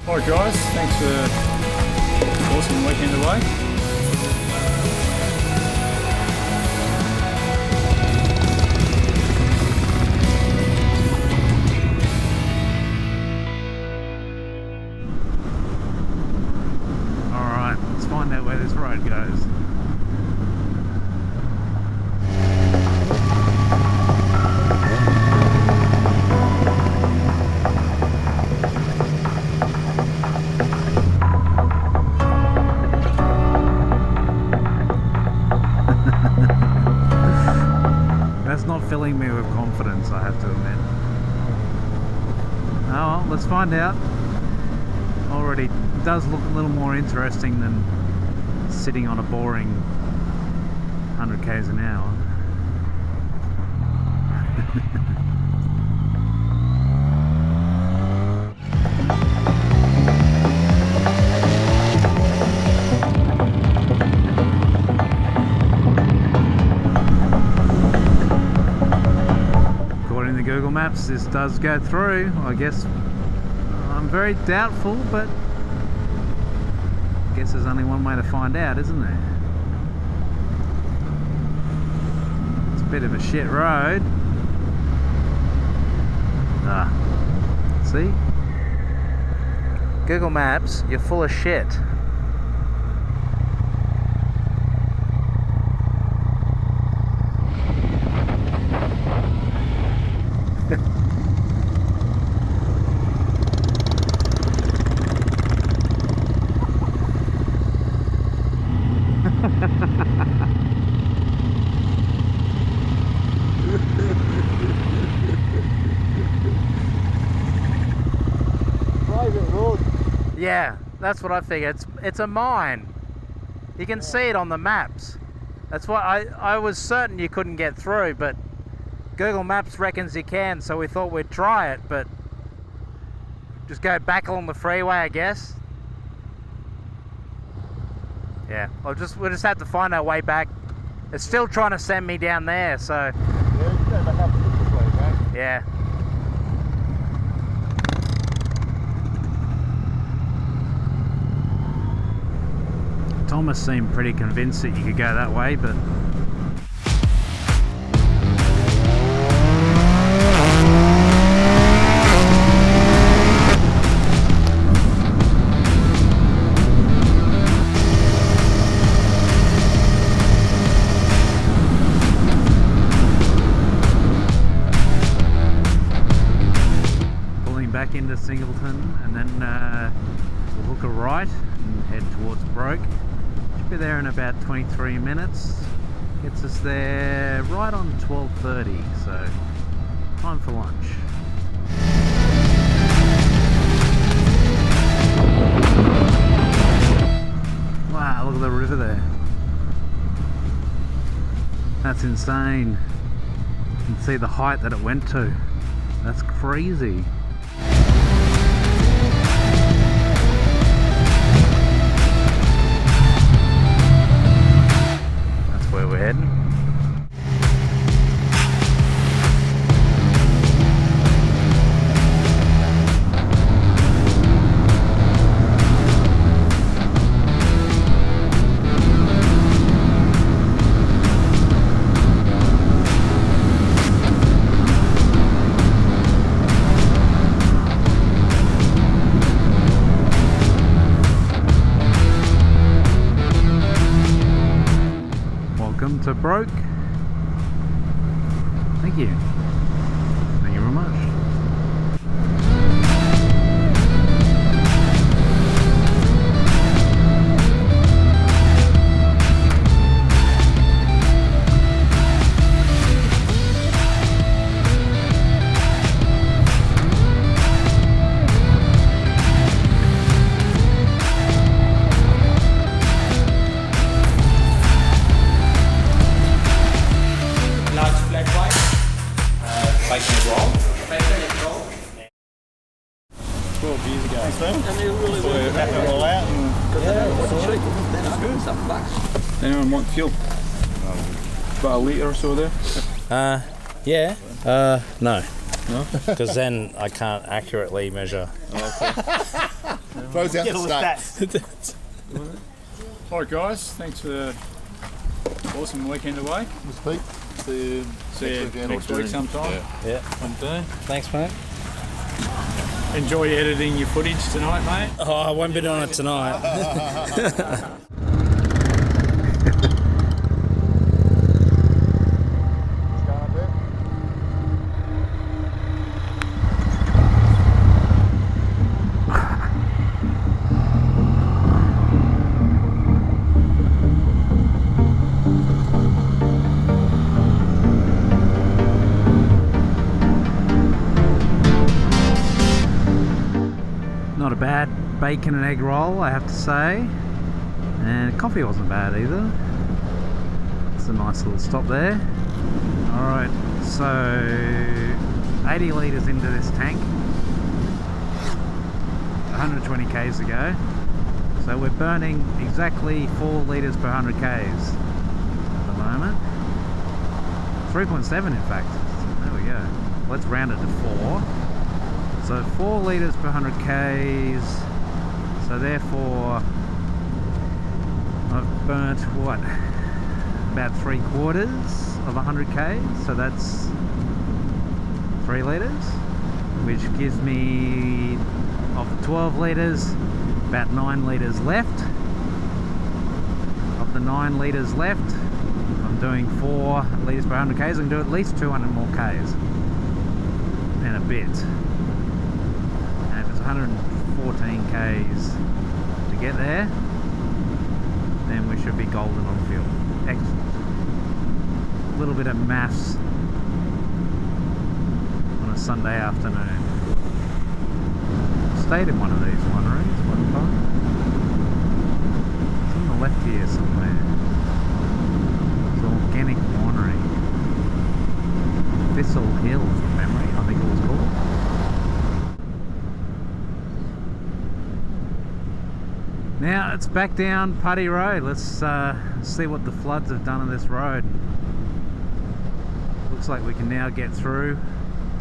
Alright guys, thanks for an awesome weekend away. Alright, let's find out where this road goes. That's not filling me with confidence, I have to admit. Oh well, let's find out. Already does look a little more interesting than sitting on a boring 100 k's an hour. According to Google Maps, this does go through. I guess I'm very doubtful, but I guess there's only one way to find out, isn't there? It's a bit of a shit road. Ah, see? Google Maps, you're full of shit. Private road. Yeah, that's what I figured. It's a mine. You can see it on the maps. That's why I was certain you couldn't get through, but Google Maps reckons you can, so we thought we'd try it, but just go back along the freeway, I guess. Yeah, we'll just have to find our way back. It's still trying to send me down there, so Yeah, you can go back up to this way, right? yeah. Thomas seemed pretty convinced that you could go that way, but pulling back into Singleton, and then we'll hook a right and head towards Broke. Be there in about 23 minutes. Gets us there right on 12:30, so time for lunch. Wow, look at the river there. That's insane. You can see the height that it went to. That's crazy. Where we're heading. Welcome to Broke. Thank you. Thank you very much. Bacon roll. 12 years ago. And they really So we wrap it all out and anyone want fuel? About a litre or so there. Yeah. No. No? Because then I can't accurately measure. Oh, okay. Throws out the stats. Alright guys, thanks for the awesome weekend away. Miss Pete, see See you next week sometime. Yeah. One day. Thanks, mate. Enjoy editing your footage tonight, mate. Oh, I won't be doing it tonight. Not a bad bacon and egg roll, I have to say, and coffee wasn't bad either. It's a nice little stop there. Alright, so 80 litres into this tank, 120 k's to go, so we're burning exactly 4 litres per 100 k's at the moment. 3.7 in fact, there we go. Let's round it to 4. So 4 litres per 100 k's, so therefore I've burnt what, about 3/4 of 100 k's, so that's 3 litres, which gives me, of the 12 litres, about 9 litres left. Of the 9 litres left, I'm doing 4 litres per 100 k's. I can do at least 200 more k's and a bit. 114 k's to get there, then we should be golden on fuel. Excellent. A little bit of maths on a Sunday afternoon. Stayed in one of these wineries one time. It's on the left here somewhere. It's an organic winery. Thistle Hill from memory, I think it was called. Now it's back down Putty Road. Let's see what the floods have done on this road. Looks like we can now get through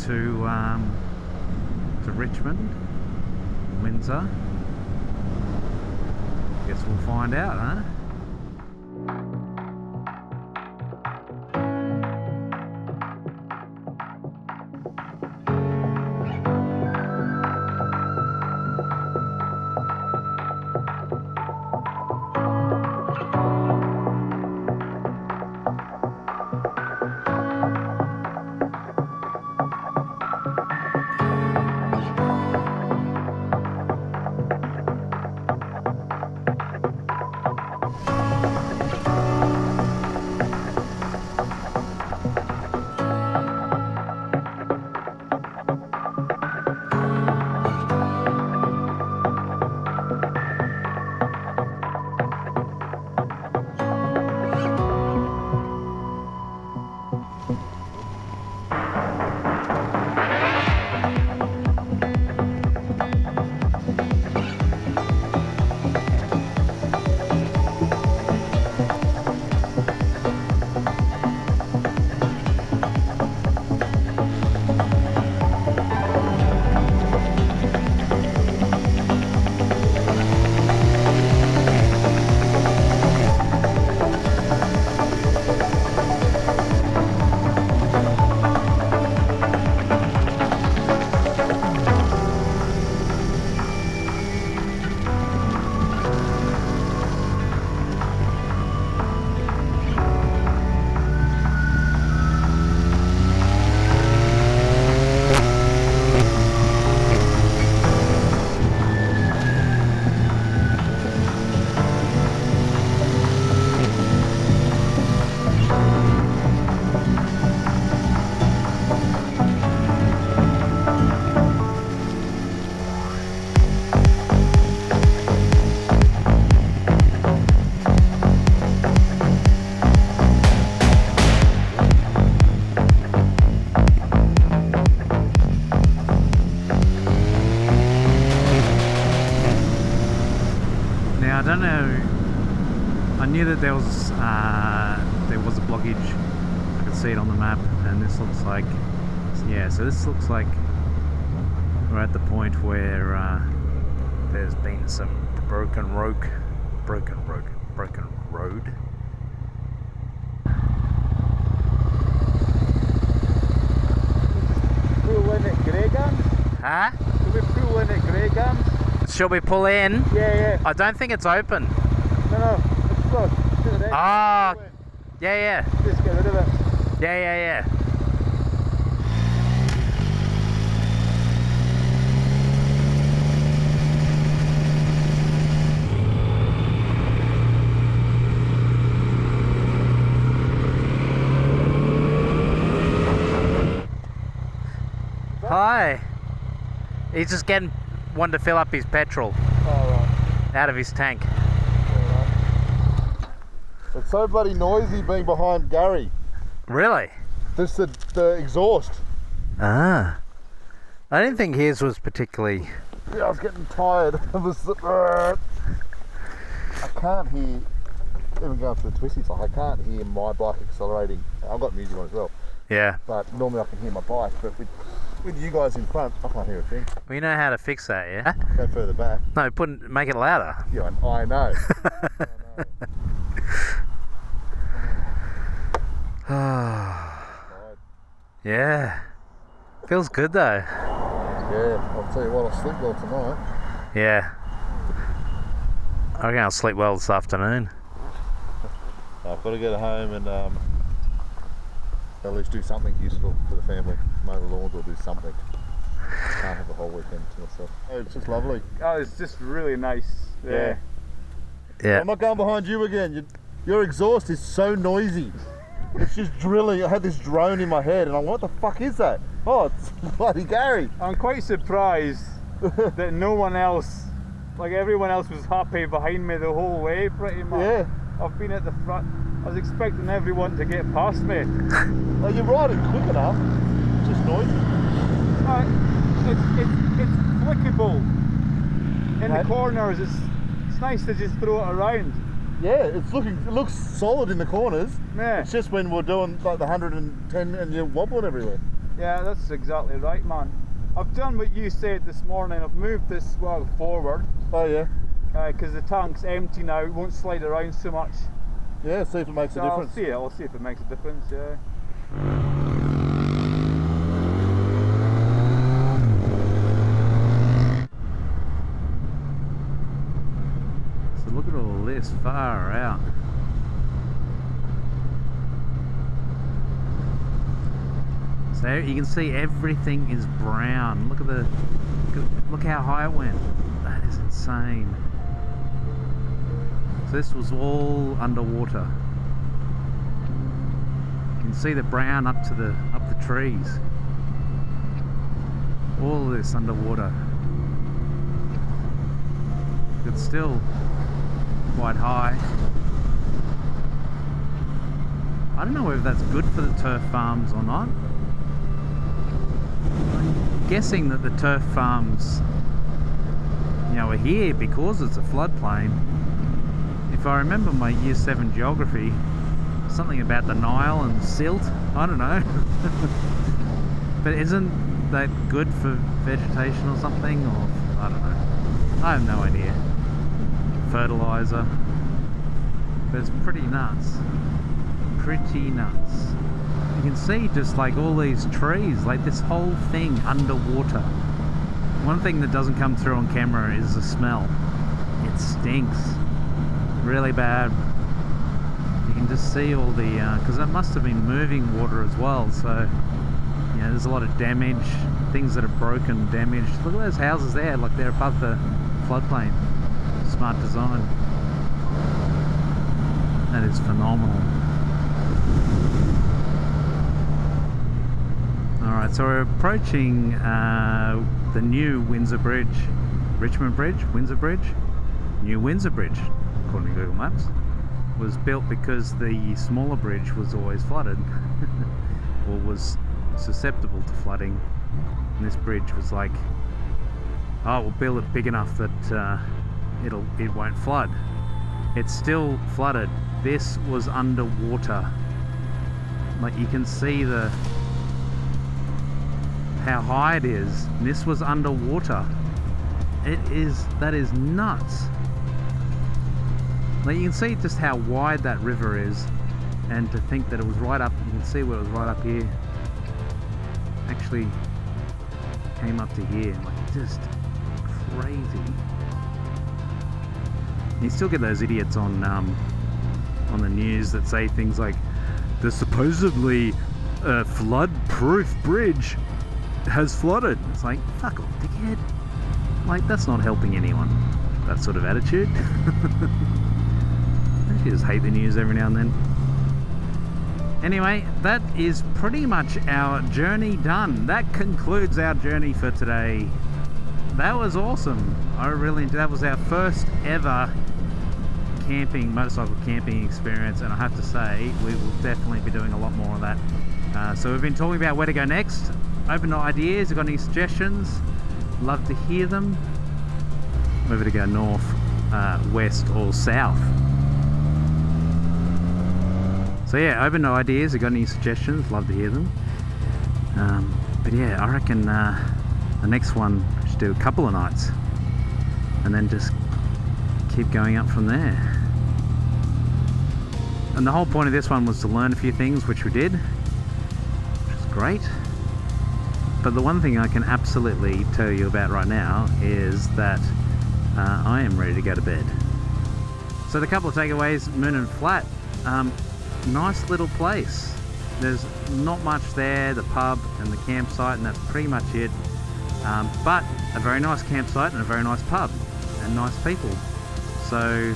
to Richmond, Windsor. Guess we'll find out, huh? don't know. I knew that there was a blockage. I could see it on the map, and this looks like, yeah. So this looks like we're at the point where there's been some broken road. Pull in at Grey Gums? Huh? Can we pull in at Grey Gums? Shall we pull in? Yeah. I don't think it's open. No, it's close. Ah, yeah. Just get rid of it. Yeah. Hi. He's just wanting to fill up his petrol Oh, out of his tank. right. It's so bloody noisy being behind Gary. Really? Just the exhaust. Ah. I didn't think his was particularly... Yeah, I was getting tired. I can't hear, even going through the twisties, like I can't hear my bike accelerating. I've got music on as well, Yeah. but normally I can hear my bike, but with you guys in front, I can't hear a thing. We know how to fix that, yeah? Go further back. No, make it louder. Yeah, I know. Yeah. Feels good though. Yeah, I'll tell you what, I'll sleep well tonight. Yeah. I reckon I'll sleep well this afternoon. I've got to get home and at least do something useful for the family. Mow the lawns or do something. Can't have the whole weekend to myself. Oh, it's just lovely. Oh, it's just really nice. Yeah. Yeah. I'm not going behind you again. Your exhaust is so noisy. It's just drilling. I had this drone in my head and I'm like, what the fuck is that? Oh, it's bloody Gary. I'm quite surprised that no one else, like everyone else was happy behind me the whole way pretty much. Yeah. I've been at the front. I was expecting everyone to get past me. Well, you're riding quick enough. It's just noisy. It's flickable in the Okay. corners. It's nice to just throw it around. Yeah, it looks solid in the corners. Yeah, It's just when we're doing like the 110 and you're wobbling everywhere. yeah, that's exactly right, man. I've done what you said this morning. I've moved this well forward Oh yeah. because the tank's empty now. It won't slide around so much. Yeah, see if it makes So a difference. I'll see if it makes a difference. Yeah. So look at all this far out. So you can see everything is brown. Look how high it went. That is insane. So this was all underwater. You can see the brown up the trees. All of this underwater. It's still quite high. I don't know whether that's good for the turf farms or not. I'm guessing that the turf farms, are here because it's a floodplain. If I remember my year 7 geography, something about the Nile and silt, I don't know. But isn't that good for vegetation or something? Or I don't know. I have no idea. Fertilizer. But it's pretty nuts. Pretty nuts. You can see just like all these trees, like this whole thing underwater. One thing that doesn't come through on camera is the smell. It stinks. Really bad. You can just see all the, because that must have been moving water as well, so there's a lot of damage, things that are broken, damaged. Look at those houses there, like they're above the floodplain. Smart design. That is phenomenal. Alright, so we're approaching the new Windsor Bridge. Richmond Bridge? Windsor Bridge? New Windsor Bridge, according to Google Maps. Was built because the smaller bridge was always flooded. Or was susceptible to flooding. And this bridge was like, oh, we'll build it big enough that it won't flood. It's still flooded. This was underwater. Like you can see how high it is. And this was underwater. That is nuts. Like, you can see just how wide that river is, and to think that it was right up, you can see where it was right up here. Actually came up to here, like, just crazy. You still get those idiots on the news that say things like, the supposedly flood-proof bridge has flooded. It's like, fuck off, dickhead. Like, that's not helping anyone, that sort of attitude. I just hate the news every now and then. Anyway, that is pretty much our journey done. That concludes our journey for today. That was awesome. I really enjoyed. That was our first ever motorcycle camping experience, and I have to say we will definitely be doing a lot more of that. So we've been talking about where to go next. Open to ideas. If you've got any suggestions, love to hear them. Whether to go north, west, or south. So yeah, open to ideas. If you've got any suggestions, love to hear them. But yeah, I reckon the next one we should do a couple of nights, and then just keep going up from there. And the whole point of this one was to learn a few things, which we did, which is great. But the one thing I can absolutely tell you about right now is that I am ready to go to bed. So the couple of takeaways: Moonan Flat, nice little place. There's not much there, the pub and the campsite, and that's pretty much it. But a very nice campsite and a very nice pub and nice people. So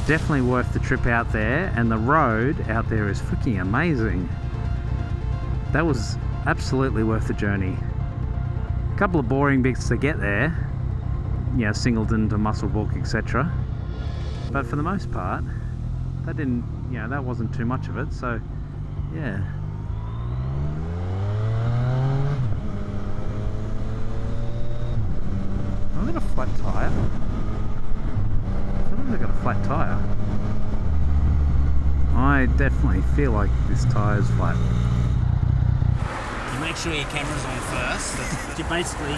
definitely worth the trip out there, and the road out there is freaking amazing. That was absolutely worth the journey. A couple of boring bits to get there, you know, Singleton to Muswellbrook, etc. But for the most part, that didn't, you know, that wasn't too much of it. So yeah. Have I got a flat tyre? I feel like I've got a flat tyre. I definitely feel like this tyre is flat. You make sure your camera's on first. You basically